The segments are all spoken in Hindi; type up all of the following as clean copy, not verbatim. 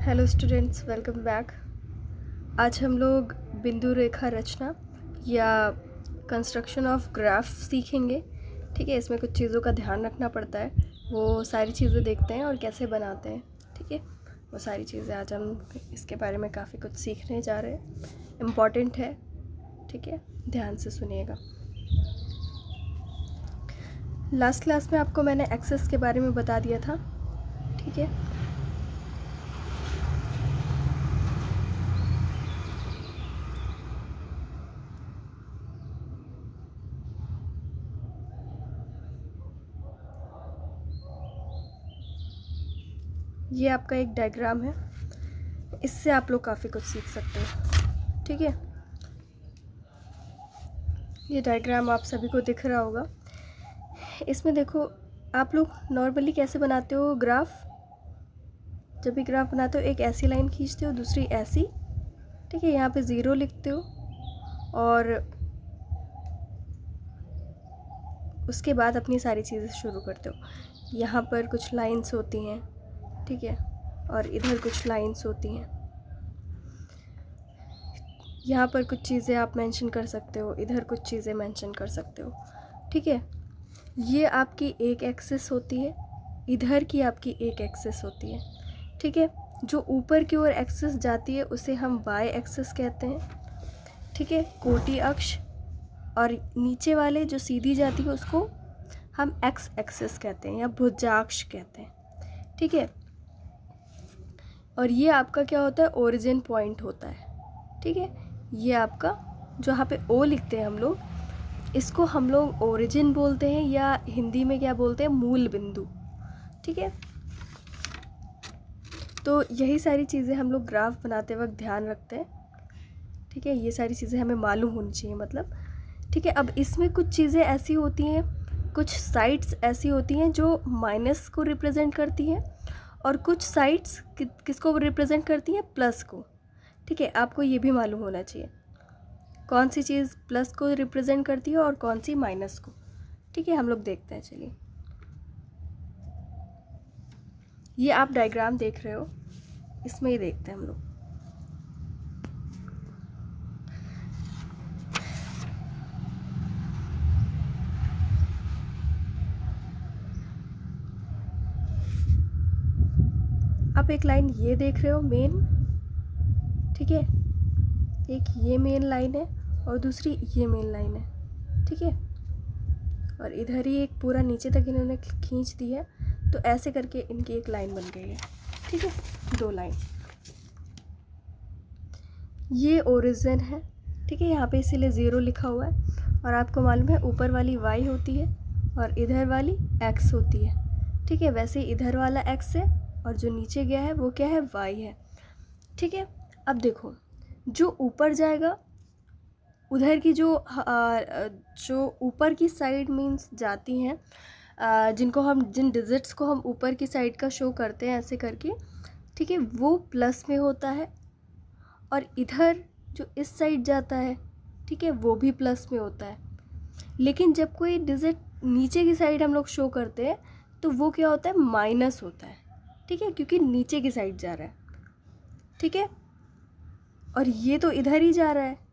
Hello students, welcome back. आज हम लोग बिंदु रेखा रचना या कंस्ट्रक्शन ऑफ ग्राफ सीखेंगे। ठीक है, इसमें कुछ चीज़ों का ध्यान रखना पड़ता है, वो सारी चीज़ें देखते हैं और कैसे बनाते हैं। ठीक है, वो सारी चीज़ें आज हम इसके बारे में काफ़ी कुछ सीखने जा रहे हैं। इम्पॉर्टेंट है, ठीक है, ध्यान से सुनिएगा। लास्ट क्लास में आपको मैंने एक्सेस के बारे में बता दिया था। ठीक है, ये आपका एक डायग्राम है, इससे आप लोग काफ़ी कुछ सीख सकते हो। ठीक है, ये डायग्राम आप सभी को दिख रहा होगा। इसमें देखो, आप लोग नॉर्मली कैसे बनाते हो ग्राफ। जब भी ग्राफ बनाते हो एक ऐसी लाइन खींचते हो, दूसरी ऐसी। ठीक है, यहाँ पे 0 लिखते हो और उसके बाद अपनी सारी चीज़ें शुरू करते हो। यहाँ पर कुछ लाइंस होती हैं, ठीक है, और इधर कुछ लाइंस होती हैं। यहाँ पर कुछ चीज़ें आप मेंशन कर सकते हो, इधर कुछ चीज़ें मेंशन कर सकते हो। ठीक है, ये आपकी एक एक्सिस होती है, इधर की आपकी एक एक्सिस होती है। ठीक है, जो ऊपर की ओर एक्सिस जाती है उसे हम वाई एक्सिस कहते हैं। ठीक है, कोटि अक्ष। और नीचे वाले जो सीधी जाती है उसको हम एक्स एक्सिस कहते हैं या भुजाक्ष कहते हैं। ठीक है, और ये आपका क्या होता है, ओरिजिन पॉइंट होता है। ठीक है, ये आपका जो यहाँ पे ओ लिखते हैं हम लोग, इसको हम लोग ओरिजिन बोलते हैं या हिंदी में क्या बोलते हैं, मूल बिंदु। ठीक है, तो यही सारी चीज़ें हम लोग ग्राफ बनाते वक्त ध्यान रखते हैं। ठीक है, ये सारी चीज़ें हमें मालूम होनी चाहिए मतलब। ठीक है, अब इसमें कुछ चीज़ें ऐसी होती हैं, कुछ साइड्स ऐसी होती हैं जो माइनस को रिप्रेजेंट करती हैं और कुछ साइड्स किसको रिप्रेजेंट करती हैं, प्लस को। ठीक है, आपको ये भी मालूम होना चाहिए कौन सी चीज़ प्लस को रिप्रेजेंट करती है और कौन सी माइनस को। ठीक है, हम लोग देखते हैं। चलिए, ये आप डायग्राम देख रहे हो, इसमें ही देखते हैं हम लोग। आप एक लाइन ये देख रहे हो मेन, ठीक है, एक ये मेन लाइन है और दूसरी ये मेन लाइन है। ठीक है, और इधर ही एक पूरा नीचे तक इन्होंने खींच दी है, तो ऐसे करके इनकी एक लाइन बन गई है। ठीक है, 2 लाइन। ये ओरिजिन है। ठीक है, यहाँ पे इसीलिए 0 लिखा हुआ है और आपको मालूम है ऊपर वाली y होती है और इधर वाली x होती है। ठीक है, वैसे इधर वाला x है और जो नीचे गया है वो क्या है, y है। ठीक है, अब देखो, जो ऊपर जाएगा उधर की जो ऊपर की साइड मीन्स जाती हैं, जिन डिजिट्स को हम ऊपर की साइड का शो करते हैं ऐसे करके, ठीक है, वो प्लस में होता है। और इधर जो इस साइड जाता है, ठीक है, वो भी प्लस में होता है। लेकिन जब कोई डिजिट नीचे की साइड हम लोग शो करते हैं तो वो क्या होता है, माइनस होता है। ठीक है, क्योंकि नीचे की साइड जा रहा है। ठीक है, और ये तो इधर ही जा रहा है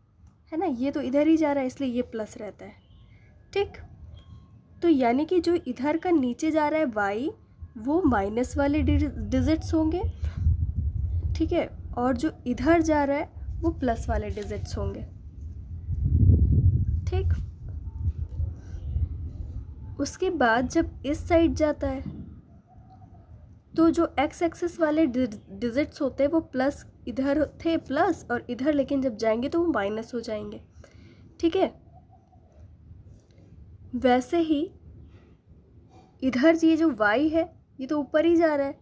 ना, ये तो इधर ही जा रहा है, इसलिए ये प्लस रहता है। ठीक, तो यानी कि जो इधर का नीचे जा रहा है y, वो माइनस वाले डिजिट्स होंगे। ठीक है, और जो इधर जा रहा है वो प्लस वाले डिजिट्स होंगे। ठीक, उसके बाद जब इस साइड जाता है तो जो x एक्सिस वाले डिजिट्स होते हैं वो प्लस, इधर थे प्लस और इधर, लेकिन जब जाएंगे तो वो माइनस हो जाएंगे। ठीक है, वैसे ही इधर ये जो y है ये तो ऊपर ही जा रहा है,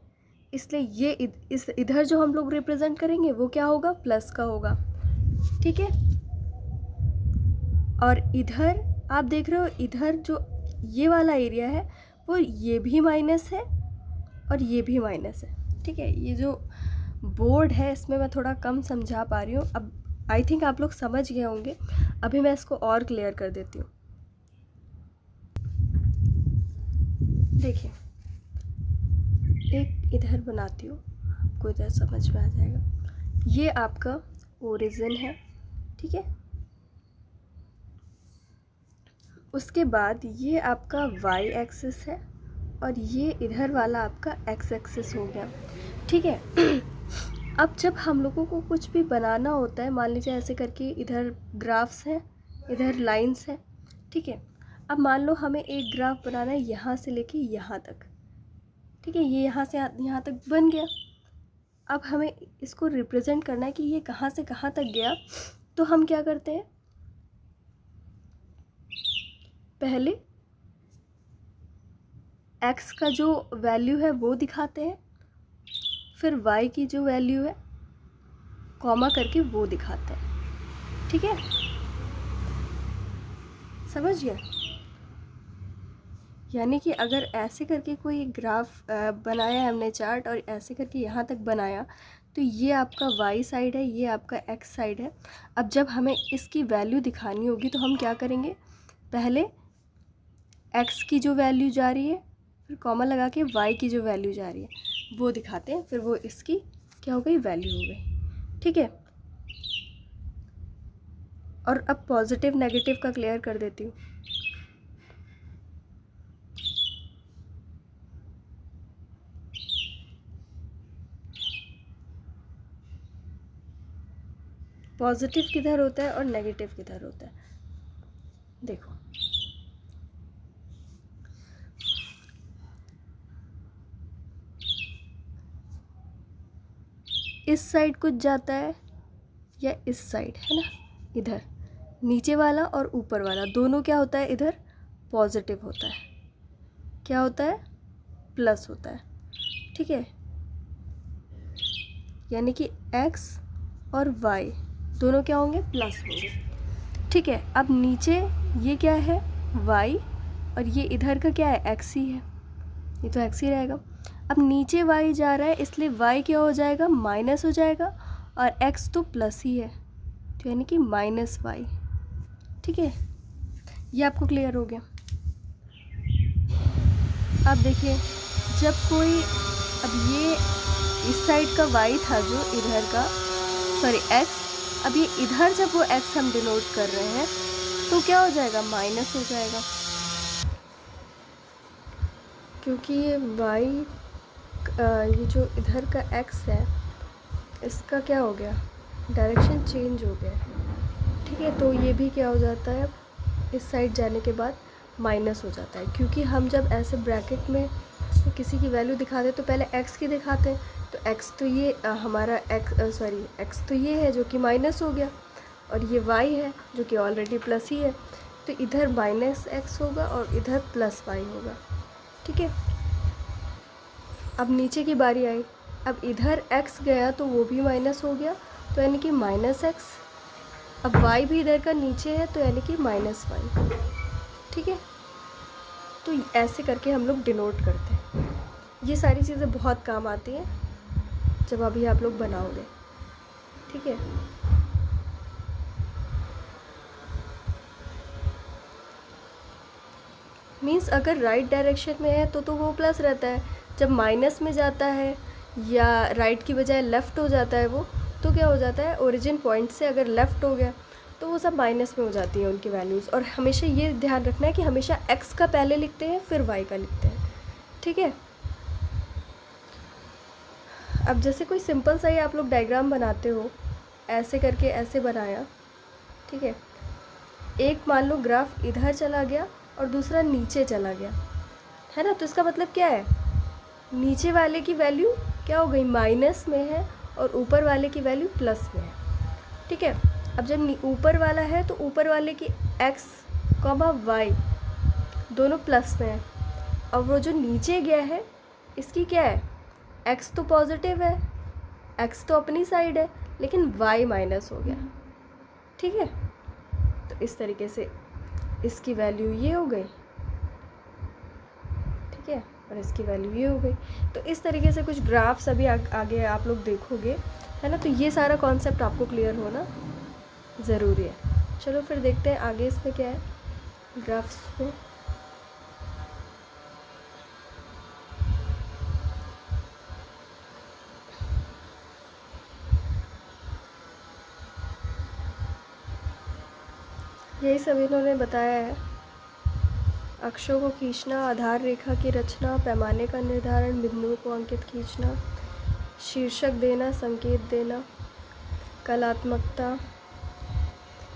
इसलिए ये इस इधर जो हम लोग रिप्रेजेंट करेंगे वो क्या होगा, प्लस का होगा। ठीक है, और इधर आप देख रहे हो, इधर जो ये वाला एरिया है वो ये भी माइनस है और ये भी माइनस है। ठीक है, ये जो बोर्ड है इसमें मैं थोड़ा कम समझा पा रही हूँ, अब आई थिंक आप लोग समझ गए होंगे। अभी मैं इसको और क्लियर कर देती हूँ। देखिए, एक इधर बनाती हूँ, आपको इधर समझ में आ जाएगा। ये आपका ओरिजिन है, ठीक है। उसके बाद ये आपका वाई एक्सिस है और ये इधर वाला आपका एक्स एक्सिस हो गया, ठीक है। अब जब हम लोगों को कुछ भी बनाना होता है, मान लीजिए ऐसे करके इधर ग्राफ्स हैं, इधर लाइंस हैं, ठीक है। अब मान लो हमें एक ग्राफ बनाना है यहाँ से लेके यहाँ तक, ठीक है। ये यहाँ से यहाँ तक बन गया। अब हमें इसको रिप्रेजेंट करना है कि ये कहाँ से कहाँ तक गया। तो हम क्या करते हैं, पहले x का जो वैल्यू है वो दिखाते हैं, फिर y की जो वैल्यू है कॉमा करके वो दिखाते हैं, ठीक है। समझ गया? यानी कि अगर ऐसे करके कोई ग्राफ बनाया है हमने चार्ट और ऐसे करके यहाँ तक बनाया, तो ये आपका y साइड है, ये आपका x साइड है। अब जब हमें इसकी वैल्यू दिखानी होगी तो हम क्या करेंगे, पहले x की जो वैल्यू जा रही है, फिर कॉमा लगा के y की जो वैल्यू जा रही है वो दिखाते हैं, फिर वो इसकी क्या हो गई, वैल्यू हो गई, ठीक है। और अब पॉजिटिव नेगेटिव का क्लियर कर देती हूँ। पॉजिटिव किधर होता है और नेगेटिव किधर होता है, देखो। इस साइड कुछ जाता है या इस साइड, है ना, इधर नीचे वाला और ऊपर वाला दोनों क्या होता है, इधर पॉजिटिव होता है, क्या होता है, प्लस होता है, ठीक है। यानी कि x और y दोनों क्या होंगे, प्लस होंगे, ठीक है। अब नीचे ये क्या है, y, और ये इधर का क्या है, x ही है, ये तो x ही रहेगा। अब नीचे y जा रहा है इसलिए y क्या हो जाएगा, माइनस हो जाएगा, और x तो प्लस ही है, तो यानी कि माइनस y, ठीक है। ये आपको क्लियर हो गया। अब देखिए, जब कोई, अब ये इस साइड का y था जो इधर का, सॉरी x, अब ये इधर जब वो x हम डिनोट कर रहे हैं तो क्या हो जाएगा, माइनस हो जाएगा, क्योंकि ये y ये जो इधर का x है इसका क्या हो गया, डायरेक्शन चेंज हो गया, ठीक है। तो ये भी क्या हो जाता है, अब इस साइड जाने के बाद माइनस हो जाता है, क्योंकि हम जब ऐसे ब्रैकेट में किसी की वैल्यू दिखाते तो पहले x की दिखाते हैं, तो x तो ये हमारा x तो ये है जो कि माइनस हो गया, और ये y है जो कि ऑलरेडी प्लस ही है, तो इधर माइनस x होगा और इधर प्लस y होगा, ठीक है। अब नीचे की बारी आई, अब इधर x गया तो वो भी माइनस हो गया, तो यानी कि माइनस x, अब y भी इधर का नीचे है तो यानी कि माइनस y, ठीक है। तो ऐसे करके हम लोग डिनोट करते हैं। ये सारी चीज़ें बहुत काम आती हैं जब अभी आप लोग बनाओगे, ठीक है। मीन्स अगर राइट डायरेक्शन में है तो वो प्लस रहता है, जब माइनस में जाता है या राइट की बजाय लेफ़्ट हो जाता है वो, तो क्या हो जाता है, ओरिजिन पॉइंट से अगर लेफ़्ट हो गया तो वो सब माइनस में हो जाती हैं उनकी वैल्यूज़। और हमेशा ये ध्यान रखना है कि हमेशा x का पहले लिखते हैं फिर y का लिखते हैं, ठीक है। अब जैसे कोई सिंपल सा ही आप लोग डायग्राम बनाते हो, ऐसे करके ऐसे बनाया, ठीक है। एक मान लो ग्राफ इधर चला गया और दूसरा नीचे चला गया, है ना, तो इसका मतलब क्या है, नीचे वाले की वैल्यू क्या हो गई, माइनस में है, और ऊपर वाले की वैल्यू प्लस में है, ठीक है। अब जब ऊपर वाला है तो ऊपर वाले की x, y दोनों प्लस में है, और वो जो नीचे गया है इसकी क्या है, x तो पॉजिटिव है, x तो अपनी साइड है, लेकिन y माइनस हो गया, ठीक है। तो इस तरीके से इसकी वैल्यू ये हो गई, ठीक है, और इसकी वैल्यू ये हो गई। तो इस तरीके से कुछ ग्राफ्स अभी आगे आप लोग देखोगे, है ना। तो ये सारा कॉन्सेप्ट आपको क्लियर होना ज़रूरी है। चलो फिर देखते हैं आगे इसमें क्या है ग्राफ्स में। यही सब इन्होंने बताया है। अक्षों को खींचना, आधार रेखा की रचना, पैमाने का निर्धारण, बिंदुओं को अंकित खींचना, शीर्षक देना, संकेत देना, कलात्मकता,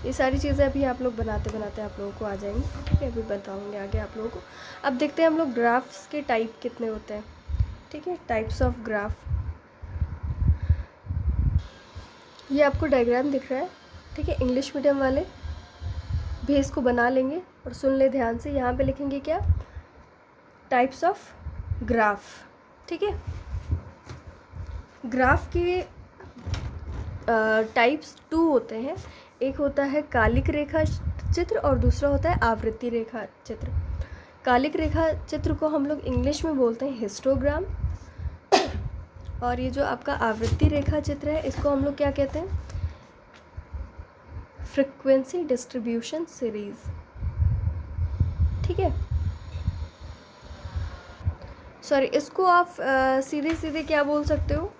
ये सारी चीज़ें अभी आप लोग बनाते बनाते आप लोगों को आ जाएंगी। ठीक है, अभी बताऊंगे आगे आप लोगों को। अब देखते हैं हम लोग ग्राफ्स के टाइप कितने होते हैं। ठीक है, टाइप्स ऑफ ग्राफ। ये आपको डायग्राम दिख रहा है। ठीक है, इंग्लिश मीडियम वाले भी इसको बना लेंगे और सुन ले ध्यान से। यहाँ पे लिखेंगे क्या, टाइप्स ऑफ ग्राफ। ठीक है, ग्राफ के टाइप्स 2 होते हैं। एक होता है कालिक रेखा चित्र और दूसरा होता है आवृत्ति रेखा चित्र। कालिक रेखा चित्र को हम लोग इंग्लिश में बोलते हैं हिस्टोग्राम, और ये जो आपका आवृत्ति रेखा चित्र है इसको हम लोग क्या कहते हैं, फ्रीक्वेंसी डिस्ट्रीब्यूशन सीरीज। ठीक है, सॉरी, इसको आप सीधे सीधे क्या बोल सकते हो,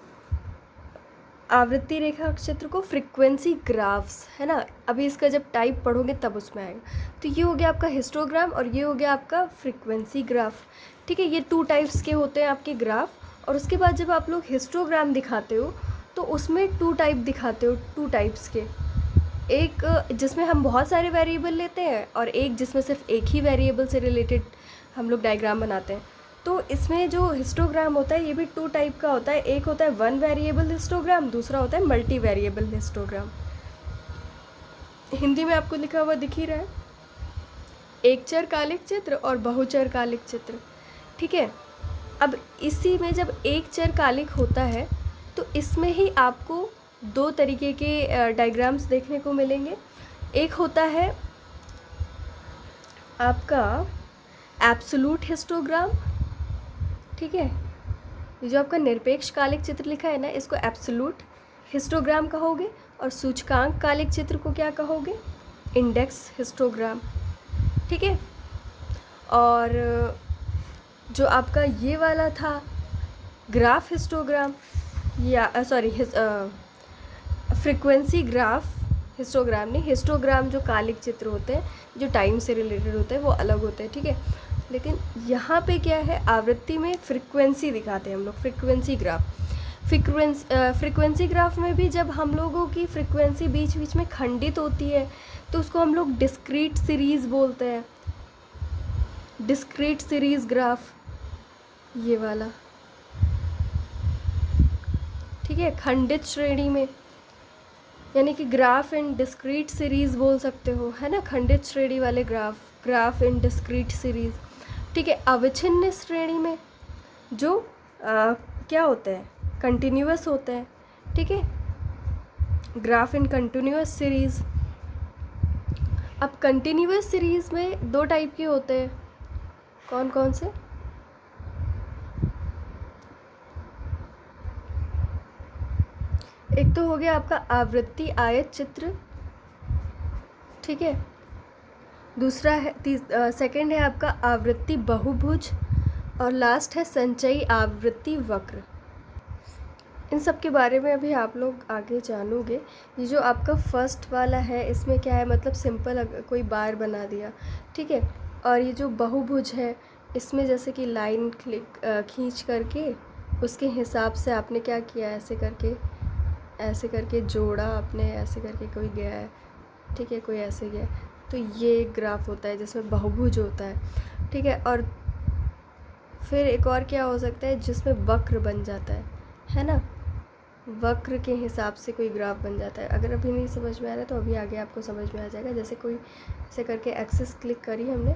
आवृत्ति रेखा चित्र को फ्रीक्वेंसी ग्राफ्स, है ना। अभी इसका जब टाइप पढ़ोगे तब उसमें आएगा। तो ये हो गया आपका हिस्टोग्राम और ये हो गया आपका फ्रीक्वेंसी ग्राफ। ठीक है, ये 2 टाइप्स के होते हैं आपके ग्राफ। और उसके बाद जब आप लोग हिस्टोग्राम दिखाते हो तो उसमें 2 टाइप दिखाते हो, 2 टाइप्स के। एक जिसमें हम बहुत सारे वेरिएबल लेते हैं और एक जिसमें सिर्फ एक ही वेरिएबल से रिलेटेड हम लोग डायग्राम बनाते हैं। तो इसमें जो हिस्टोग्राम होता है ये भी 2 टाइप का होता है। एक होता है 1 वेरिएबल हिस्टोग्राम, दूसरा होता है मल्टी वेरिएबल हिस्टोग्राम। हिंदी में आपको लिखा हुआ दिख ही रहा है, एक चर कालिक चित्र और बहुचर कालिक चित्र। ठीक है, अब इसी में जब एक चर कालिक होता है तो इसमें ही आपको 2 तरीके के डायग्राम्स देखने को मिलेंगे। एक होता है आपका एब्सोल्यूट हिस्टोग्राम। ठीक है, ये जो आपका निरपेक्ष कालिक चित्र लिखा है ना, इसको एब्सोल्यूट हिस्टोग्राम कहोगे, और सूचकांक कालिक चित्र को क्या कहोगे, इंडेक्स हिस्टोग्राम। ठीक है, और जो आपका ये वाला था ग्राफ हिस्टोग्राम, या सॉरी फ्रीक्वेंसी ग्राफ हिस्टोग्राम नहीं, हिस्टोग्राम जो कालिक चित्र होते हैं जो टाइम से रिलेटेड होते हैं वो अलग होते हैं। ठीक है, लेकिन यहाँ पे क्या है, आवृत्ति में फ्रीक्वेंसी दिखाते हैं हम लोग, फ्रीक्वेंसी ग्राफ। फ्रीक्वेंसी ग्राफ में भी जब हम लोगों की फ्रीक्वेंसी बीच बीच में खंडित होती है तो उसको हम लोग डिस्क्रीट सीरीज़ बोलते हैं, डिस्क्रीट सीरीज़ ग्राफ, ये वाला। ठीक है, खंडित श्रेणी में, यानी कि ग्राफ इन डिस्क्रीट सीरीज़ बोल सकते हो, है ना, खंडित श्रेणी वाले ग्राफ इन डिस्क्रीट सीरीज़। ठीक है, अविच्छिन्न श्रेणी में जो क्या होते हैं, कंटिन्यूअस होते हैं। ठीक है, ग्राफ इन कंटिन्यूअस सीरीज़। अब कंटिन्यूअस सीरीज़ में 2 टाइप के होते हैं, कौन कौन से, एक तो हो गया आपका आवृत्ति आयत चित्र। ठीक है, दूसरा है सेकंड है आपका आवृत्ति बहुभुज, और लास्ट है संचयी आवृत्ति वक्र। इन सब के बारे में अभी आप लोग आगे जानोगे। ये जो आपका फर्स्ट वाला है इसमें क्या है, मतलब सिंपल कोई बार बना दिया। ठीक है, और ये जो बहुभुज है इसमें जैसे कि लाइन खींच करके उसके हिसाब से आपने क्या किया, ऐसे करके जोड़ा आपने, ऐसे करके कोई गया है। ठीक है, कोई ऐसे गया, तो ये एक ग्राफ होता है जिसमें बहुभुज होता है। ठीक है, और फिर एक और क्या हो सकता है जिसमें वक्र बन जाता है ना, वक्र के हिसाब से कोई ग्राफ बन जाता है। अगर अभी नहीं समझ में आ रहा है तो अभी आगे आपको समझ में आ जाएगा। जैसे कोई ऐसे करके एक्सिस क्लिक करी हमने,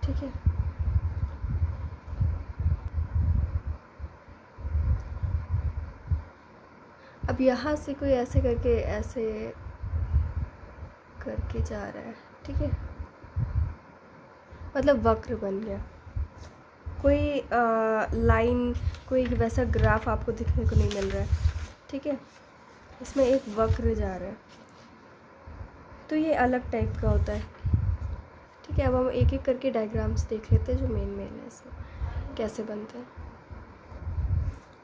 ठीक है, अब यहाँ से कोई ऐसे करके जा रहा है। ठीक है, मतलब वक्र बन गया, कोई लाइन, कोई वैसा ग्राफ आपको दिखने को नहीं मिल रहा है। ठीक है, इसमें एक वक्र जा रहा है, तो ये अलग टाइप का होता है। ठीक है, अब हम एक एक करके डायग्राम्स देख लेते हैं जो मेन है इसमें कैसे बनते हैं।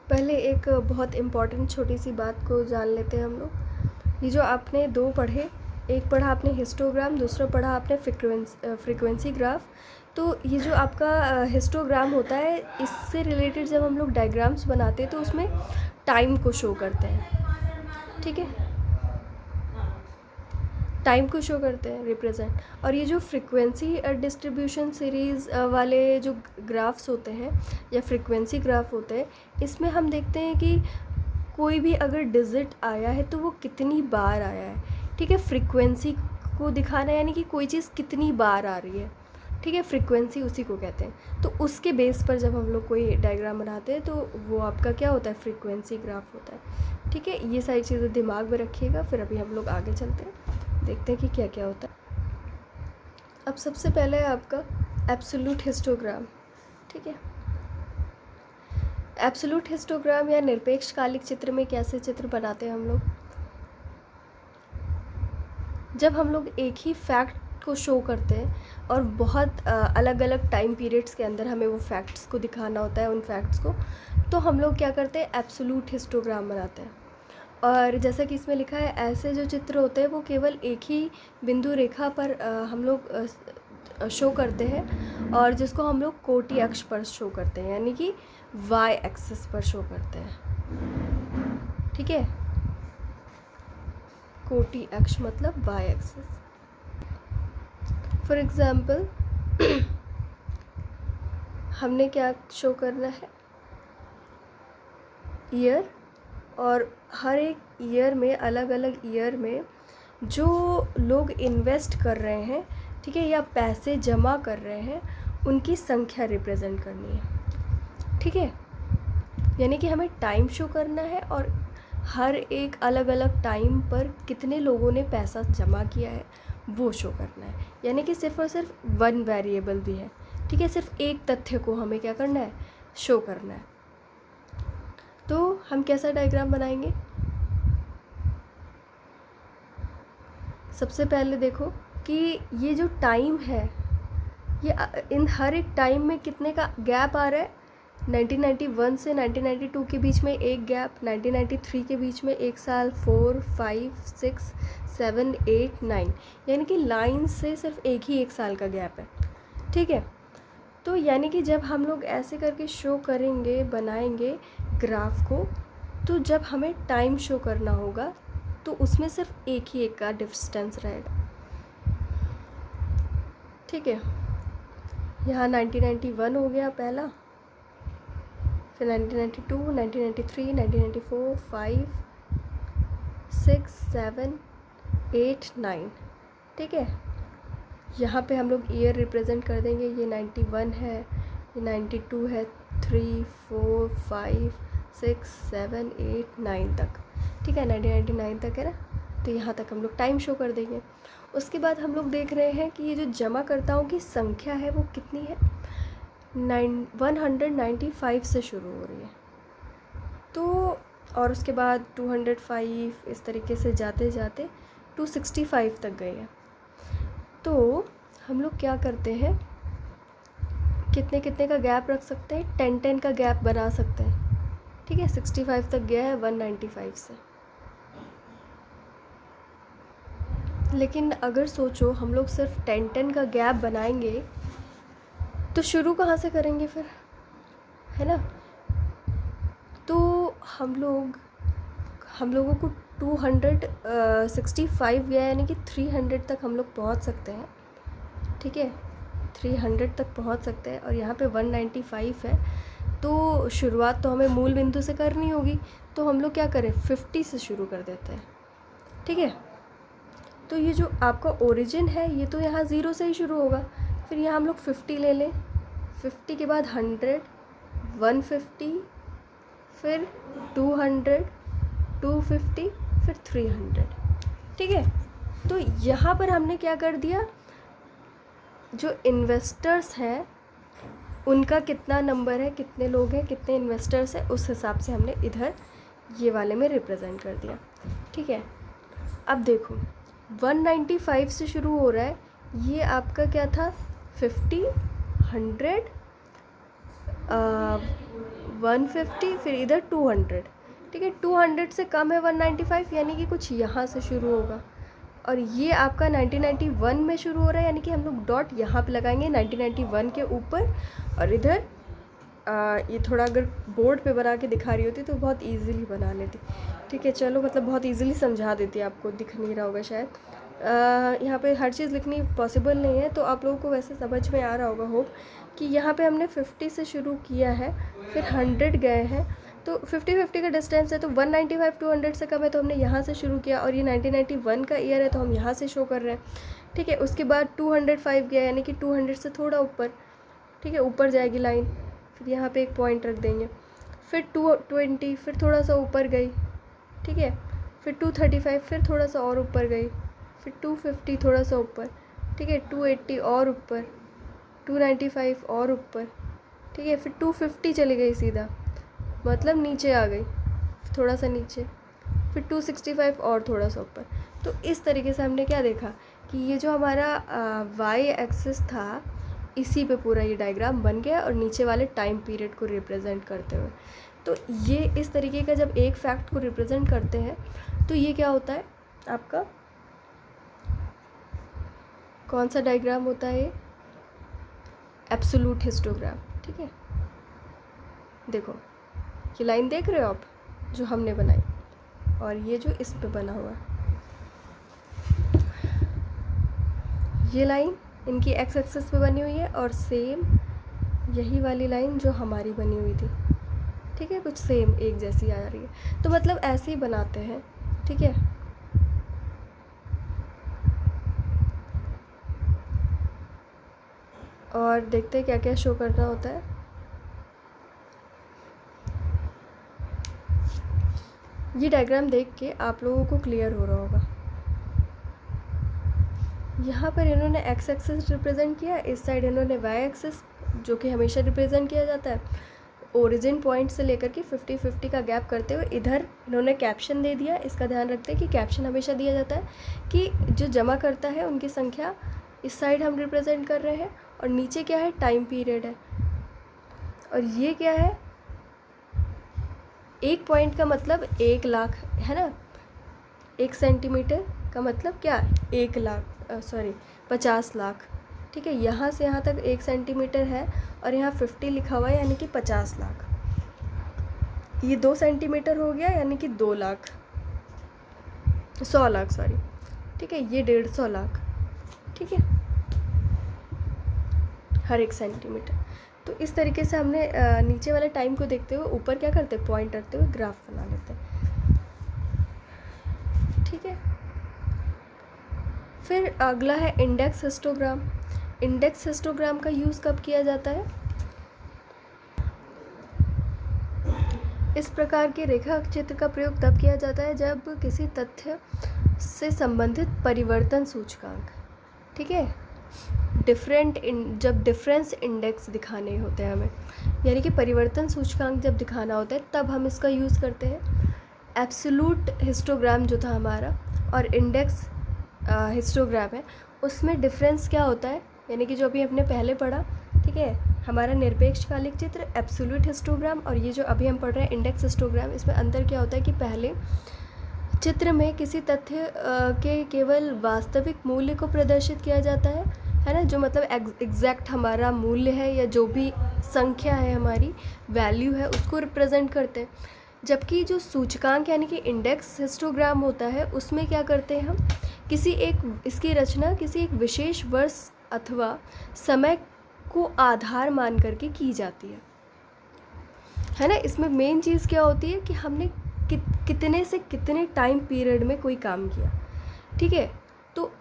पहले एक बहुत इम्पॉर्टेंट छोटी सी बात को जान लेते हैं हम लोग। ये जो आपने दो पढ़े, एक पढ़ा आपने हिस्टोग्राम, दूसरा पढ़ा आपने फ्रीक्वेंसी ग्राफ। तो ये जो आपका हिस्टोग्राम होता है, इससे रिलेटेड जब हम लोग डायग्राम्स बनाते हैं तो उसमें टाइम को शो करते हैं, ठीक है, टाइम को शो करते हैं, रिप्रेजेंट। और ये जो फ्रीक्वेंसी डिस्ट्रीब्यूशन सीरीज़ वाले जो ग्राफ्स होते हैं या फ्रीक्वेंसी ग्राफ होते हैं, इसमें हम देखते हैं कि कोई भी अगर डिजिट आया है तो वो कितनी बार आया है, ठीक है। फ्रीक्वेंसी को दिखाना यानी कि कोई चीज़ कितनी बार आ रही है, ठीक है, फ्रीक्वेंसी उसी को कहते हैं। तो उसके बेस पर जब हम लोग कोई डायग्राम बनाते हैं तो वो आपका क्या होता है, फ्रीक्वेंसी ग्राफ होता है, ठीक है। ये सारी चीज़ें दिमाग में रखिएगा। फिर अभी हम लोग आगे चलते हैं, देखते हैं कि क्या क्या होता है। अब सबसे पहले है आपका एब्सोल्यूट हिस्टोग्राम, ठीक है। एब्सोल्यूट हिस्टोग्राम या निरपेक्ष कालिक चित्र में कैसे चित्र बनाते हैं हम लोग, जब हम लोग एक ही फैक्ट को शो करते हैं और बहुत अलग अलग टाइम पीरियड्स के अंदर हमें वो फैक्ट्स को दिखाना होता है, उन फैक्ट्स को, तो हम लोग क्या करते हैं, एब्सोल्यूट हिस्टोग्राम बनाते हैं। और जैसा कि इसमें लिखा है, ऐसे जो चित्र होते हैं वो केवल एक ही बिंदु रेखा पर हम लोग शो करते हैं, और जिसको हम लोग कोटि अक्ष पर शो करते हैं, यानी कि वाई एक्सिस पर शो करते हैं, ठीक है। कोटि अक्ष मतलब वाई एक्सिस। फॉर एग्जाम्पल हमने क्या शो करना है, ईयर, और हर एक ईयर में, अलग अलग ईयर में जो लोग इन्वेस्ट कर रहे हैं, ठीक है, या पैसे जमा कर रहे हैं, उनकी संख्या रिप्रेजेंट करनी है, ठीक है। यानी कि हमें टाइम शो करना है और हर एक अलग अलग टाइम पर कितने लोगों ने पैसा जमा किया है वो शो करना है। यानी कि सिर्फ और सिर्फ वन वेरिएबल भी है, ठीक है, सिर्फ एक तथ्य को हमें क्या करना है, शो करना है। तो हम कैसा डायग्राम बनाएंगे, सबसे पहले देखो कि ये जो टाइम है, ये इन हर एक टाइम में कितने का गैप आ रहा है। 1991 से 1992 के बीच में एक गैप, 1993 के बीच में एक साल, 4, 5, 6, 7, 8, 9, यानी कि लाइन से सिर्फ एक ही एक साल का गैप है, ठीक है। तो यानी कि जब हम लोग ऐसे करके शो करेंगे, बनाएंगे ग्राफ को, तो जब हमें टाइम शो करना होगा तो उसमें सिर्फ एक ही एक का डिस्टेंस रहेगा, ठीक है। यहाँ 1991 हो गया पहला, फिर 1992, 1993, 1994, 5, 6, 7, 8, 9, ठीक है। यहाँ पे हम लोग ईयर रिप्रेजेंट कर देंगे, ये 91 है, ये 92 है, 3, 4, 5, 6, 7, 8, 9 तक, ठीक है, 1999 तक है ना। तो यहाँ तक हम लोग टाइम शो कर देंगे। उसके बाद हम लोग देख रहे हैं कि ये जो जमाकर्ताओं की संख्या है वो कितनी है, 195 से शुरू हो रही है। तो और उसके बाद 205, इस तरीके से जाते जाते 265 तक गए हैं। तो हम लोग क्या करते हैं, कितने कितने का गैप रख सकते हैं, 10-10 का गैप बना सकते हैं, ठीक है। 65 तक गया है 195 से। लेकिन अगर सोचो हम लोग सिर्फ 10-10 का गैप बनाएंगे तो शुरू कहाँ से करेंगे फिर, है ना। तो हम लोगों को 265 गया, यानी कि 300 तक हम लोग पहुँच सकते हैं, ठीक है, 300 तक पहुँच सकते हैं। और यहाँ पे 195 है, तो शुरुआत तो हमें मूल बिंदु से करनी होगी, तो हम लोग क्या करें, 50 से शुरू कर देते हैं, ठीक है। तो ये जो आपका ओरिजिन है ये तो यहाँ 0 से ही शुरू होगा, फिर यहाँ हम लोग 50 ले लें, 50 के बाद 100, 150, फिर 200, 250, फिर 300, ठीक है। तो यहाँ पर हमने क्या कर दिया, जो इन्वेस्टर्स हैं उनका कितना नंबर है, कितने लोग हैं, कितने इन्वेस्टर्स हैं, उस हिसाब से हमने इधर ये वाले में रिप्रेजेंट कर दिया, ठीक है। अब देखो 195 से शुरू हो रहा है, ये आपका क्या था, 50, 100, 150, फिर इधर 200, ठीक है। 200 से कम है 195, यानी कि कुछ यहाँ से शुरू होगा, और ये आपका 1991 में शुरू हो रहा है, यानी कि हम लोग डॉट यहाँ पे लगाएंगे 1991 के ऊपर। और इधर ये थोड़ा अगर बोर्ड पे बना के दिखा रही होती तो बहुत इजीली बना लेती, ठीक है। चलो, मतलब बहुत इजीली समझा देती, आपको दिख नहीं रहा होगा शायद। यहाँ पे हर चीज़ लिखनी पॉसिबल नहीं है, तो आप लोगों को वैसे समझ में आ रहा होगा होप कि यहाँ पे हमने 50 से शुरू किया है, फिर 100 गए हैं, तो 50-50 का डिस्टेंस है, तो 195 200 से कम है, तो हमने यहाँ से शुरू किया, और ये 1991 का ईयर है तो हम यहाँ से शो कर रहे हैं, ठीक है। उसके बाद 205 गया, यानी कि 200 से थोड़ा ऊपर, ठीक है, ऊपर जाएगी लाइन, फिर यहाँ पे एक पॉइंट रख देंगे, फिर 220, फिर थोड़ा सा ऊपर गई, ठीक है, फिर 235, फिर थोड़ा सा और ऊपर गई, फिर 250 थोड़ा सा ऊपर, ठीक है, 280 और ऊपर, 295 और ऊपर, ठीक है, फिर 250 चली गई सीधा, मतलब नीचे आ गई, थोड़ा सा नीचे, फिर 265 और थोड़ा सा ऊपर। तो इस तरीके से हमने क्या देखा कि ये जो हमारा वाई एक्सिस था, इसी पे पूरा ये डायग्राम बन गया, और नीचे वाले टाइम पीरियड को रिप्रेजेंट करते हुए। तो ये इस तरीके का जब एक फैक्ट को रिप्रेजेंट करते हैं तो ये क्या होता है आपका, कौन सा डायग्राम होता है ये, एब्सोल्यूट हिस्टोग्राम, ठीक है। देखो ये लाइन देख रहे हो आप, जो हमने बनाई, और ये जो इस पे बना हुआ है, ये लाइन इनकी एक्स एक्सिस पे बनी हुई है, और सेम यही वाली लाइन जो हमारी बनी हुई थी, ठीक है, कुछ सेम एक जैसी आ रही है। तो मतलब ऐसे ही बनाते हैं, ठीक है। और देखते हैं क्या क्या शो करना होता है। ये डायग्राम देख के आप लोगों को क्लियर हो रहा होगा। यहाँ पर इन्होंने एक्स एक्सिस रिप्रेजेंट किया, इस साइड इन्होंने वाई एक्सिस, जो कि हमेशा रिप्रेजेंट किया जाता है ओरिजिन पॉइंट से लेकर के 50-50 का गैप करते हुए। इधर इन्होंने कैप्शन दे दिया, इसका ध्यान रखते हैं कि कैप्शन हमेशा दिया जाता है कि जो जमा करता है उनकी संख्या इस साइड हम रिप्रेजेंट कर रहे हैं, और नीचे क्या है, टाइम पीरियड है, और ये क्या है, एक पॉइंट का मतलब 1 लाख है ना, 1 सेंटीमीटर का मतलब क्या, 1 लाख, सॉरी 50 लाख, ठीक है। यहाँ से यहाँ तक 1 सेंटीमीटर है, और यहाँ 50 लिखा हुआ है, यानी कि 50 लाख। ये 2 सेंटीमीटर हो गया, यानी कि 2 लाख, 100 लाख सॉरी, ठीक है। ये 150 लाख, ठीक है, हर 1 सेंटीमीटर। तो इस तरीके से हमने नीचे वाले टाइम को देखते हुए ऊपर क्या करते हैं, पॉइंट रखते हुए ग्राफ बना लेते हैं, ठीक है। फिर अगला है इंडेक्स हिस्टोग्राम। इंडेक्स हिस्टोग्राम का यूज़ कब किया जाता है, इस प्रकार के रेखा चित्र का प्रयोग तब किया जाता है जब किसी तथ्य से संबंधित परिवर्तन सूचकांक, ठीक है, जब डिफरेंस इंडेक्स दिखाने होते हैं हमें, यानी कि परिवर्तन सूचकांक जब दिखाना होता है तब हम इसका यूज़ करते हैं। एब्सोल्यूट हिस्टोग्राम जो था हमारा और इंडेक्स हिस्टोग्राम है, उसमें डिफरेंस क्या होता है, यानी कि जो अभी हमने पहले पढ़ा, ठीक है, हमारा निरपेक्ष कालिक चित्र एब्सोल्यूट हिस्टोग्राम, और ये जो अभी हम पढ़ रहे हैं इंडेक्स हिस्टोग्राम, इसमें अंतर क्या होता है कि पहले चित्र में किसी तथ्य के केवल वास्तविक मूल्य को प्रदर्शित किया जाता है ना, जो मतलब एग्जैक्ट हमारा मूल्य है या जो भी संख्या है हमारी वैल्यू है उसको रिप्रेजेंट करते हैं। जबकि जो सूचकांक यानी कि इंडेक्स हिस्टोग्राम होता है उसमें क्या करते हैं हम, इसकी रचना किसी एक विशेष वर्ष अथवा समय को आधार मान करके की जाती है ना। इसमें मेन चीज़ क्या होती है कि हमने कितने से कितने टाइम पीरियड में कोई काम किया, ठीक है। तो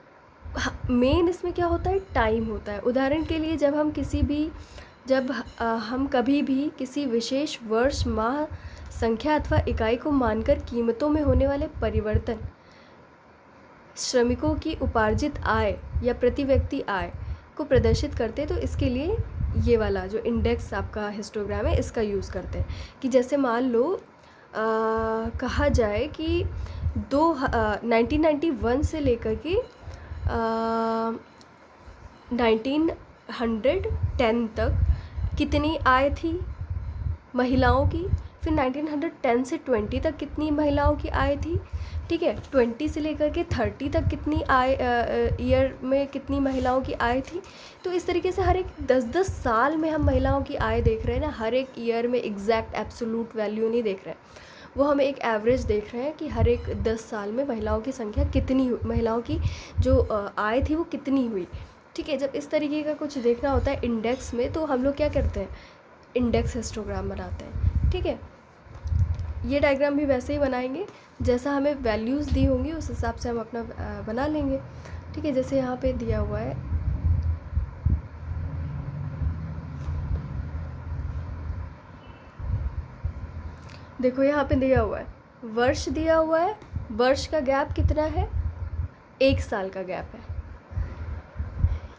मेन इसमें क्या होता है, टाइम होता है। उदाहरण के लिए जब हम कभी भी किसी विशेष वर्ष, माह, संख्या अथवा इकाई को मानकर कीमतों में होने वाले परिवर्तन, श्रमिकों की उपार्जित आय या प्रति व्यक्ति आय को प्रदर्शित करते हैं, तो इसके लिए ये वाला जो इंडेक्स आपका हिस्टोग्राम है इसका यूज़ करते हैं। कि जैसे मान लो कहा जाए कि 1991 से लेकर के 1910 तक कितनी आय थी, महिलाओं की, फिर 1910 से 20 तक कितनी महिलाओं की आय थी, ठीक है, 20 से लेकर के 30 तक कितनी आय ईयर में कितनी महिलाओं की आय थी। तो इस तरीके से हर एक 10-10 साल में हम महिलाओं की आय देख रहे हैं ना, हर एक ईयर में एग्जैक्ट एब्सोल्यूट वैल्यू नहीं देख रहे हैं, वो हम एक एवरेज देख रहे हैं कि हर एक 10 साल में महिलाओं की संख्या कितनी हुई, महिलाओं की जो आय थी वो कितनी हुई, ठीक है। जब इस तरीके का कुछ देखना होता है इंडेक्स में, तो हम लोग क्या करते हैं, इंडेक्स हिस्टोग्राम बनाते हैं, ठीक है। ये डायग्राम भी वैसे ही बनाएंगे जैसा हमें वैल्यूज़ दी होंगी उस हिसाब से हम अपना बना लेंगे, ठीक है। जैसे यहाँ पे दिया हुआ है, देखो यहाँ पे दिया हुआ है वर्ष दिया हुआ है, वर्ष का गैप कितना है, 1 साल का गैप है,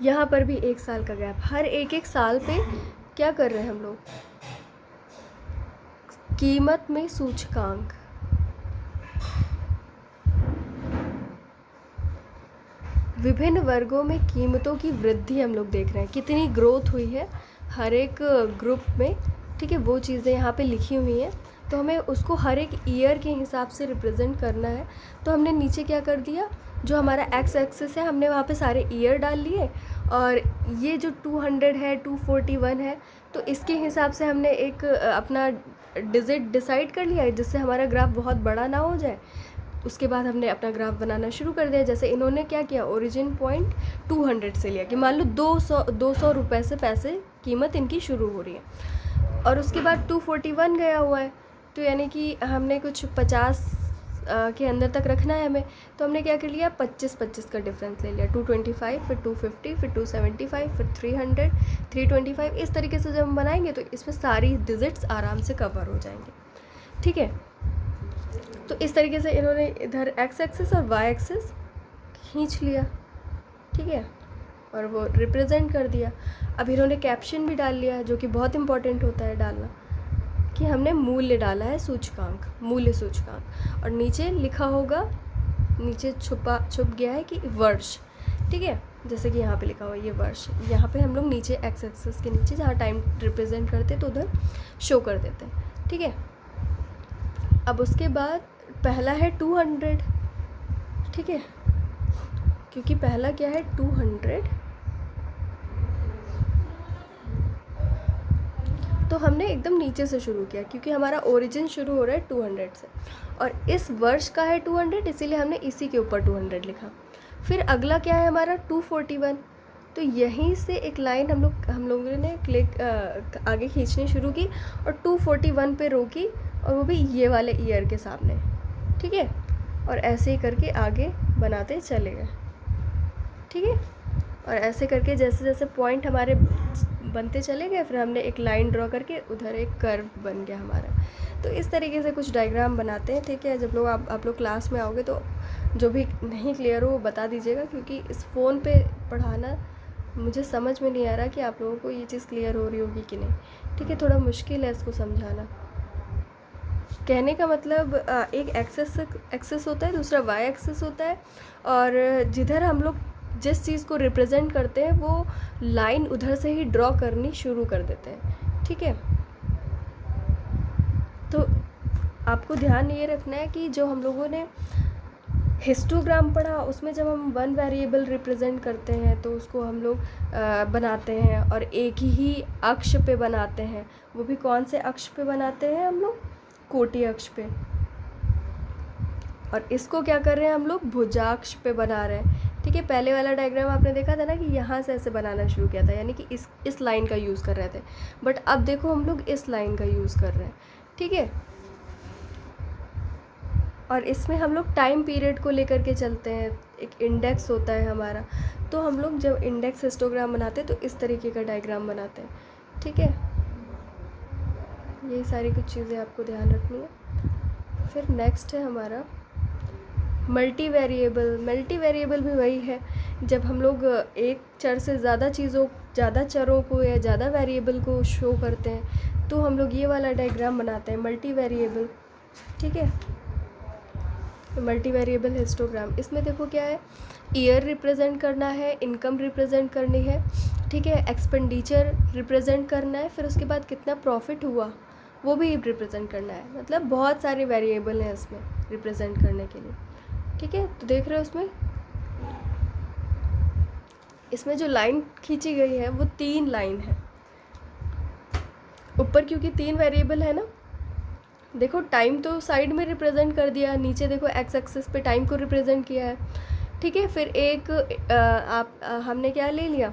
यहाँ पर भी 1 साल का गैप। हर एक साल पे क्या कर रहे हैं हम लोग, कीमत में सूचकांक, विभिन्न वर्गों में कीमतों की वृद्धि हम लोग देख रहे हैं, कितनी ग्रोथ हुई है हर एक ग्रुप में, ठीक है। वो चीज़ें यहाँ पे लिखी हुई हैं, तो हमें उसको हर एक ईयर के हिसाब से रिप्रेजेंट करना है। तो हमने नीचे क्या कर दिया, जो हमारा एक्स एक्सिस है हमने वहाँ पे सारे ईयर डाल लिए, और ये जो 200 है, 241 है, तो इसके हिसाब से हमने एक अपना डिजिट डिसाइड कर लिया है जिससे हमारा ग्राफ बहुत बड़ा ना हो जाए। उसके बाद हमने अपना ग्राफ बनाना शुरू कर दिया। जैसे इन्होंने क्या किया, ओरिजिन पॉइंट 200 से लिया कि मान लो 200 रुपये से पैसे कीमत इनकी शुरू हो रही है, और उसके बाद 241 गया हुआ है, तो यानी कि हमने कुछ 50 के अंदर तक रखना है हमें, तो हमने क्या कर लिया, 25-25 का डिफरेंस ले लिया, 225, फिर 250, फिर 275, फिर 300, 325। इस तरीके से जब हम बनाएंगे तो इसमें सारी डिजिट्स आराम से कवर हो जाएंगे, ठीक है। तो इस तरीके से इन्होंने इधर एक्स एक्सिस और वाई एक्सिस खींच लिया, ठीक है, और वो रिप्रेजेंट कर दिया। अब इन्होंने कैप्शन भी डाल लिया, जो कि बहुत इंपॉर्टेंट होता है डालना, कि हमने मूल्य डाला है सूचकांक, मूल्य सूचकांक, और नीचे लिखा होगा, नीचे छुप गया है कि वर्ष, ठीक है। जैसे कि यहाँ पे लिखा हुआ है ये वर्ष, यहाँ पे हम लोग नीचे एक्स एक्सिस के नीचे जहाँ टाइम रिप्रेजेंट करते तो उधर शो कर देते हैं, ठीक है। अब उसके बाद पहला है 200, ठीक है, क्योंकि पहला क्या है 200, तो हमने एकदम नीचे से शुरू किया क्योंकि हमारा ओरिजिन शुरू हो रहा है 200 से, और इस वर्ष का है 200, इसीलिए हमने इसी के ऊपर 200 लिखा। फिर अगला क्या है हमारा 241, तो यहीं से एक लाइन हम लोगों ने आगे खींचनी शुरू की और 241 पे रोकी, और वो भी ये वाले ईयर के सामने, ठीक है, और ऐसे ही करके आगे बनाते चले गए, ठीक है। और ऐसे करके जैसे जैसे पॉइंट हमारे बनते चले गए, फिर हमने एक लाइन ड्रॉ करके उधर एक कर्व बन गया हमारा। तो इस तरीके से कुछ डायग्राम बनाते हैं, ठीक है। जब लोग आप लोग क्लास में आओगे तो जो भी नहीं क्लियर हो वो बता दीजिएगा, क्योंकि इस फ़ोन पे पढ़ाना मुझे समझ में नहीं आ रहा कि आप लोगों को ये चीज़ क्लियर हो रही होगी कि नहीं, ठीक है। थोड़ा मुश्किल है इसको समझाना। कहने का मतलब एक एक्सेस होता है, दूसरा वाई एक्सेस होता है, और जिधर हम लोग जिस चीज़ को रिप्रेजेंट करते हैं वो लाइन उधर से ही ड्रॉ करनी शुरू कर देते हैं, ठीक है। तो आपको ध्यान ये रखना है कि जो हम लोगों ने हिस्टोग्राम पढ़ा उसमें जब हम वन वेरिएबल रिप्रेजेंट करते हैं तो उसको हम लोग बनाते हैं और एक ही अक्ष पे बनाते हैं। वो भी कौन से अक्ष पे बनाते हैं हम लोग, कोटि अक्ष पे, और इसको क्या कर रहे हैं हम लोग, भुजाक्ष पे बना रहे हैं, ठीक है। पहले वाला डायग्राम आपने देखा था ना कि यहाँ से ऐसे बनाना शुरू किया था, यानी कि इस लाइन का यूज़ कर रहे थे, बट अब देखो हम लोग इस लाइन का यूज़ कर रहे हैं, ठीक है। और इसमें हम लोग टाइम पीरियड को लेकर के चलते हैं, एक इंडेक्स होता है हमारा, तो हम लोग जब इंडेक्स हिस्टोग्राम बनाते हैं तो इस तरीके का डायग्राम बनाते हैं, ठीक है। यही सारी कुछ चीज़ें आपको ध्यान रखनी है। फिर नेक्स्ट है हमारा मल्टी वेरिएबल भी वही है, जब हम लोग एक चर से ज़्यादा चरों को या ज़्यादा वेरिएबल को शो करते हैं तो हम लोग ये वाला डायग्राम बनाते हैं, मल्टी वेरिएबल, ठीक है। मल्टी वेरिएबल हिस्टोग्राम, इसमें देखो क्या है, ईयर रिप्रेजेंट करना है, इनकम रिप्रेजेंट करनी है, ठीक है, एक्सपेंडिचर रिप्रेजेंट करना है, फिर उसके बाद कितना प्रॉफिट हुआ वो भी रिप्रेजेंट करना है। मतलब बहुत सारे वेरिएबल हैं इसमें रिप्रेजेंट करने के लिए, ठीक है। तो देख रहे हो इसमें जो लाइन खींची गई है वो 3 लाइन है। ऊपर क्योंकि 3 वेरिएबल है ना, देखो टाइम तो साइड में रिप्रेजेंट कर दिया, नीचे देखो एक्स एक्सिस पे टाइम को रिप्रेजेंट किया है, ठीक है। फिर एक हमने क्या ले लिया,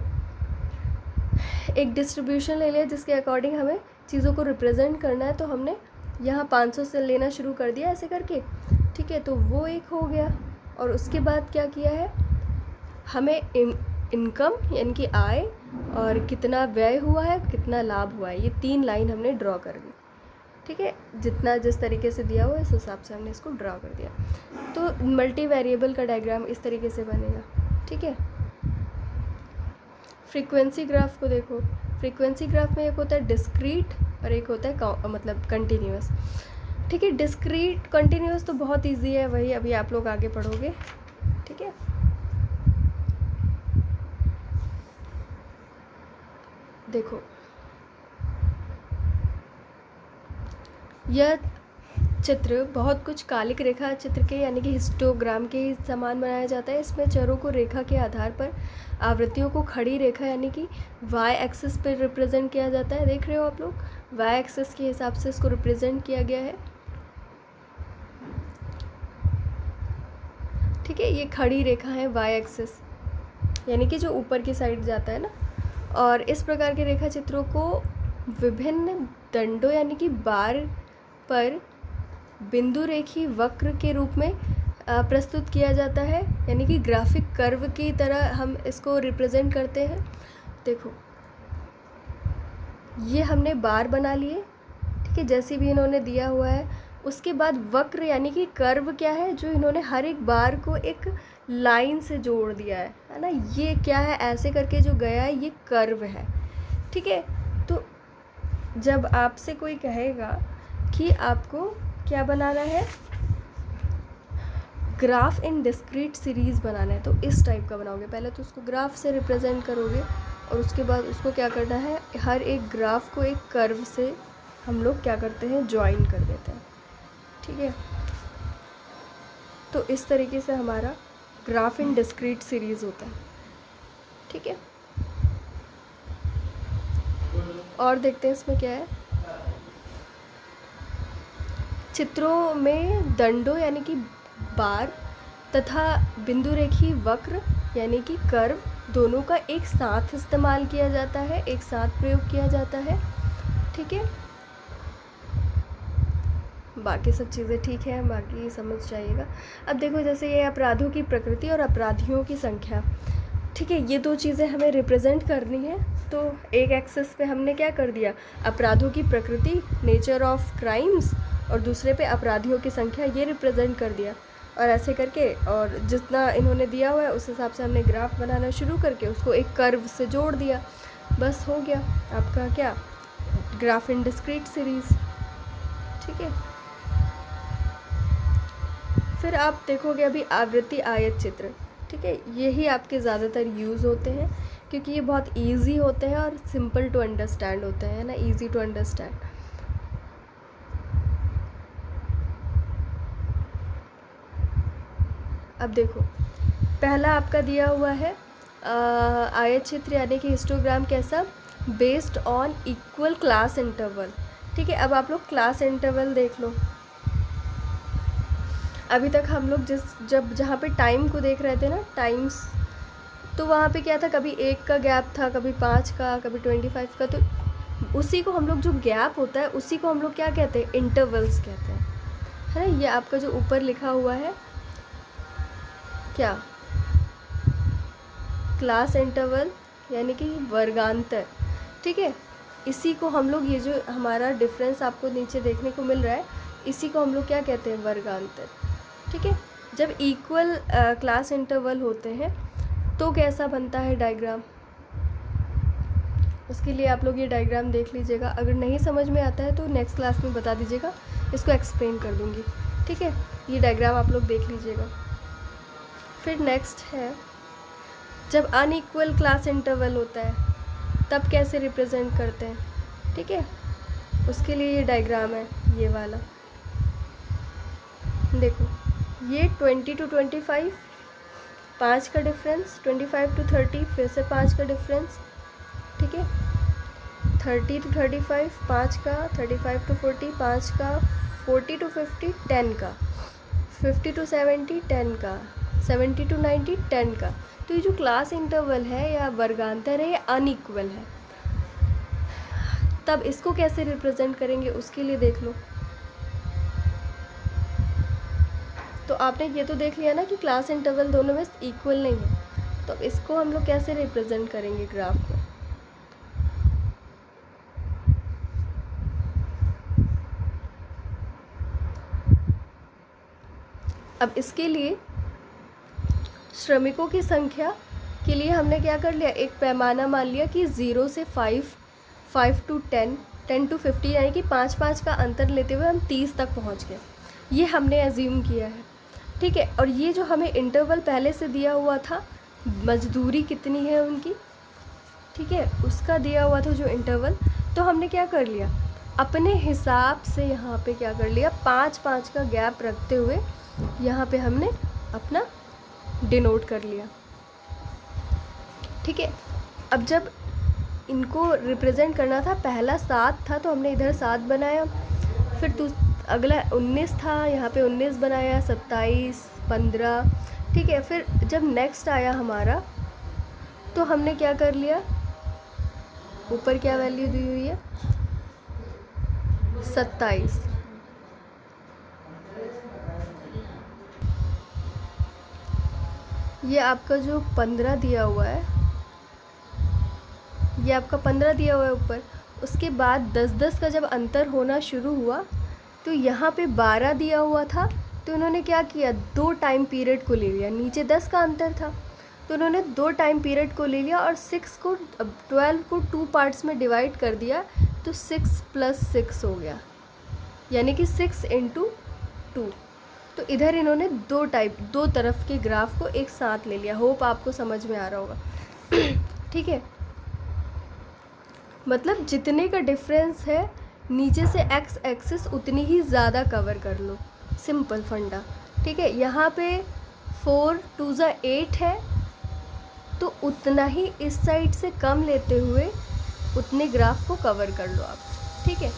एक डिस्ट्रीब्यूशन ले लिया जिसके अकॉर्डिंग हमें चीज़ों को रिप्रेजेंट करना है। तो हमने यहाँ 500 से लेना शुरू कर दिया ऐसे करके, ठीक है। तो वो एक हो गया। और उसके बाद क्या किया है, हमें इनकम यानी कि आय और कितना व्यय हुआ है, कितना लाभ हुआ है, ये 3 लाइन हमने ड्रॉ कर दी, ठीक है। जितना जिस तरीके से दिया हुआ है इस हिसाब से हमने इसको ड्रॉ कर दिया। तो मल्टी वेरिएबल का डायग्राम इस तरीके से बनेगा, ठीक है। फ्रीक्वेंसी ग्राफ को देखो, फ्रीक्वेंसी ग्राफ में एक होता है डिस्क्रीट और एक होता है मतलब कंटिन्यूस, ठीक है। डिस्क्रीट कंटिन्यूस तो बहुत इजी है, वही अभी आप लोग आगे पढ़ोगे, ठीक है। देखो यह चित्र बहुत कुछ कालिक रेखा चित्र के यानी कि हिस्टोग्राम के समान बनाया जाता है। इसमें चरों को रेखा के आधार पर आवृत्तियों को खड़ी रेखा यानी कि वाई एक्सिस पर रिप्रेजेंट किया जाता है। देख रहे हो आप लोग, वाई एक्सिस के हिसाब से इसको रिप्रेजेंट किया गया है, ठीक है। ये खड़ी रेखा है वाई एक्सिस यानी कि जो ऊपर की साइड जाता है ना। और इस प्रकार के रेखा चित्रों को विभिन्न दंडों यानी कि बार पर बिंदु रेखी वक्र के रूप में प्रस्तुत किया जाता है, यानी कि ग्राफिक कर्व की तरह हम इसको रिप्रेजेंट करते हैं। देखो ये हमने बार बना लिए, ठीक है, जैसे भी इन्होंने दिया हुआ है। उसके बाद वक्र यानी कि कर्व क्या है, जो इन्होंने हर एक बार को एक लाइन से जोड़ दिया है ना। ये क्या है, ऐसे करके जो गया है ये कर्व है, ठीक है। तो जब आपसे कोई कहेगा कि आपको क्या बनाना है, ग्राफ इन डिस्क्रीट सीरीज़ बनाना है, तो इस टाइप का बनाओगे। पहले तो उसको ग्राफ से रिप्रेजेंट करोगे और उसके बाद उसको क्या करना है, हर एक ग्राफ को एक कर्व से हम लोग क्या करते हैं, ज्वाइन कर देते हैं, ठीक है। तो इस तरीके से हमारा ग्राफ इन डिस्क्रीट सीरीज़ होता है, ठीक है। और देखते हैं इसमें क्या है। चित्रों में दंडों यानी कि बार तथा बिंदु रेखी वक्र यानी कि कर्व दोनों का एक साथ इस्तेमाल किया जाता है, एक साथ प्रयोग किया जाता है, ठीक है। बाकी सब चीज़ें ठीक है, बाकी समझ जाइएगा। अब देखो जैसे ये अपराधों की प्रकृति और अपराधियों की संख्या, ठीक है, ये 2 चीज़ें हमें रिप्रेजेंट करनी है। तो एक एक्सेस पे हमने क्या कर दिया, अपराधों की प्रकृति, नेचर ऑफ क्राइम्स, और दूसरे पे अपराधियों की संख्या, ये रिप्रेजेंट कर दिया। और ऐसे करके और जितना इन्होंने दिया हुआ है उस हिसाब से हमने ग्राफ बनाना शुरू करके उसको एक कर्व से जोड़ दिया, बस हो गया आपका क्या, ग्राफ इन डिस्क्रीट सीरीज़, ठीक है। फिर आप देखोगे अभी आवृत्ति आयत चित्र, ठीक है, यही आपके ज़्यादातर यूज़ होते हैं क्योंकि ये बहुत इजी होते हैं और सिंपल टू अंडरस्टैंड होते हैं ना, इजी टू अंडरस्टैंड। अब देखो पहला आपका दिया हुआ है आयत चित्र यानी कि हिस्टोग्राम कैसा, based on equal class interval, ठीक है। अब आप लोग क्लास इंटरवल देख लो। अभी तक हम लोग जहाँ पे टाइम को देख रहे थे ना, टाइम्स, तो वहाँ पे क्या था, कभी 1 का गैप था, कभी 5 का, कभी 25 का। तो उसी को हम लोग, जो गैप होता है उसी को हम लोग क्या कहते हैं, इंटरवल्स कहते हैं, है ना। ये आपका जो ऊपर लिखा हुआ है क्या, क्लास इंटरवल यानी कि वर्गांतर, ठीक है। इसी को हम लोग, ये जो हमारा डिफरेंस आपको नीचे देखने को मिल रहा है, इसी को हम लोग क्या कहते हैं, वर्गांतर, ठीक है। जब इक्वल क्लास इंटरवल होते हैं तो कैसा बनता है डायग्राम, उसके लिए आप लोग ये डायग्राम देख लीजिएगा। अगर नहीं समझ में आता है तो नेक्स्ट क्लास में बता दीजिएगा, इसको एक्सप्लेन कर दूँगी, ठीक है। ये डायग्राम आप लोग देख लीजिएगा। फिर नेक्स्ट है, जब अनइक्वल क्लास इंटरवल होता है तब कैसे रिप्रेजेंट करते हैं, ठीक है। उसके लिए ये डायग्राम है, ये वाला देखो, ये 20 to 25 5 का डिफरेंस, 25 to 30 फिर से 5 का डिफरेंस, ठीक है, 30 to 35 5 का, 35 to 40 5 का, 40 to 50 10 का, 50 to 70 10 का, 70 to 90 10 का। तो ये जो क्लास इंटरवल है या वर्गांतर है, ये अनइक्वल है। तब इसको कैसे रिप्रेजेंट करेंगे उसके लिए देख लो। तो आपने ये तो देख लिया ना कि क्लास इंटरवल दोनों में इक्वल नहीं है, तो इसको हम लोग कैसे रिप्रेजेंट करेंगे ग्राफ को। अब इसके लिए श्रमिकों की संख्या के लिए हमने क्या कर लिया, एक पैमाना मान लिया कि 0 से 5, 5 to 10, 10 to 50, यानी कि 5-5 का अंतर लेते हुए हम 30 तक पहुंच गए। ये हमने एज्यूम किया है, ठीक है। और ये जो हमें इंटरवल पहले से दिया हुआ था, मजदूरी कितनी है उनकी, ठीक है, उसका दिया हुआ था जो इंटरवल, तो हमने क्या कर लिया, अपने हिसाब से यहाँ पे क्या कर लिया, 5-5 का गैप रखते हुए यहाँ पे हमने अपना डिनोट कर लिया, ठीक है। अब जब इनको रिप्रेजेंट करना था, पहला 7 था तो हमने इधर 7 बनाया, फिर अगला 19 था, यहाँ पे 19 बनाया, 27, 15, ठीक है। फिर जब नेक्स्ट आया हमारा तो हमने क्या कर लिया, ऊपर क्या वैल्यू दी हुई है, 27, ये आपका जो 15 दिया हुआ है, ये आपका 15 दिया हुआ है ऊपर। उसके बाद 10-10 का जब अंतर होना शुरू हुआ तो यहाँ पे 12 दिया हुआ था, तो उन्होंने क्या किया, 2 टाइम पीरियड को ले लिया, नीचे 10 का अंतर था तो उन्होंने 2 टाइम पीरियड को ले लिया और 12 को 2 पार्ट्स में डिवाइड कर दिया, तो 6 + 6 हो गया, यानी कि 6 × 2। तो इधर इन्होंने 2 तरफ के ग्राफ को एक साथ ले लिया। होप आपको समझ में आ रहा होगा, ठीक है। मतलब जितने का डिफरेंस है नीचे से एक्स एक्सिस उतनी ही ज़्यादा कवर कर लो, सिंपल फंडा, ठीक है। यहाँ पे 4 2 8 है, तो उतना ही इस साइड से कम लेते हुए उतने ग्राफ को कवर कर लो आप, ठीक है।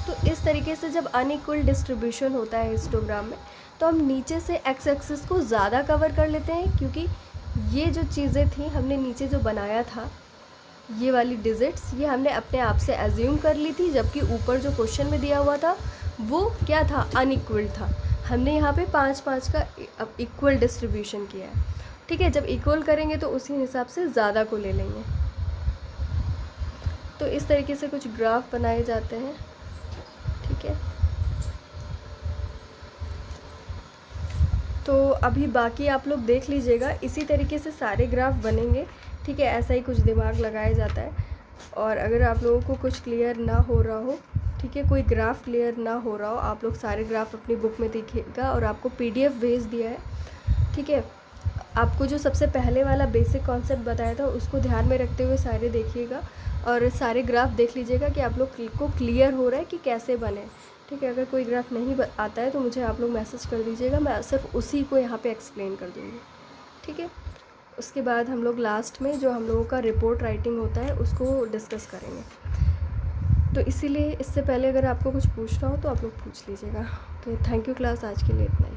तो इस तरीके से जब अनइक्वल डिस्ट्रीब्यूशन होता है हिस्टोग्राम में, तो हम नीचे से एक्स एक्सिस को ज़्यादा कवर कर लेते हैं, क्योंकि ये जो चीज़ें थी हमने नीचे जो बनाया था, ये वाली डिजिट्स, ये हमने अपने आप से एज्यूम कर ली थी, जबकि ऊपर जो क्वेश्चन में दिया हुआ था वो क्या था, अनइक्वल था। हमने यहाँ पे 5-5 का इक्वल डिस्ट्रीब्यूशन किया है, ठीक है। जब इक्वल करेंगे तो उसी हिसाब से ज़्यादा को ले लेंगे। तो इस तरीके से कुछ ग्राफ बनाए जाते हैं, ठीक है। तो अभी बाकी आप लोग देख लीजिएगा, इसी तरीके से सारे ग्राफ बनेंगे, ठीक है। ऐसा ही कुछ दिमाग लगाया जाता है। और अगर आप लोगों को कुछ क्लियर ना हो रहा हो, ठीक है, कोई ग्राफ क्लियर ना हो रहा हो, आप लोग सारे ग्राफ अपनी बुक में देखिएगा, और आपको PDF भेज दिया है, ठीक है। आपको जो सबसे पहले वाला बेसिक कॉन्सेप्ट बताया था उसको ध्यान में रखते हुए सारे देखिएगा, और सारे ग्राफ देख लीजिएगा कि आप लोग को क्लियर हो रहा है कि कैसे बने, ठीक है। अगर कोई ग्राफ नहीं आता है तो मुझे आप लोग मैसेज कर दीजिएगा, मैं सिर्फ उसी को यहाँ पे एक्सप्लेन कर दूँगी, ठीक है। उसके बाद हम लोग लास्ट में जो हम लोगों का रिपोर्ट राइटिंग होता है उसको डिस्कस करेंगे। तो इसीलिए इससे पहले अगर आपको कुछ पूछना हो तो आप लोग पूछ लीजिएगा। तो थैंक यू क्लास, आज के लिए इतना ही।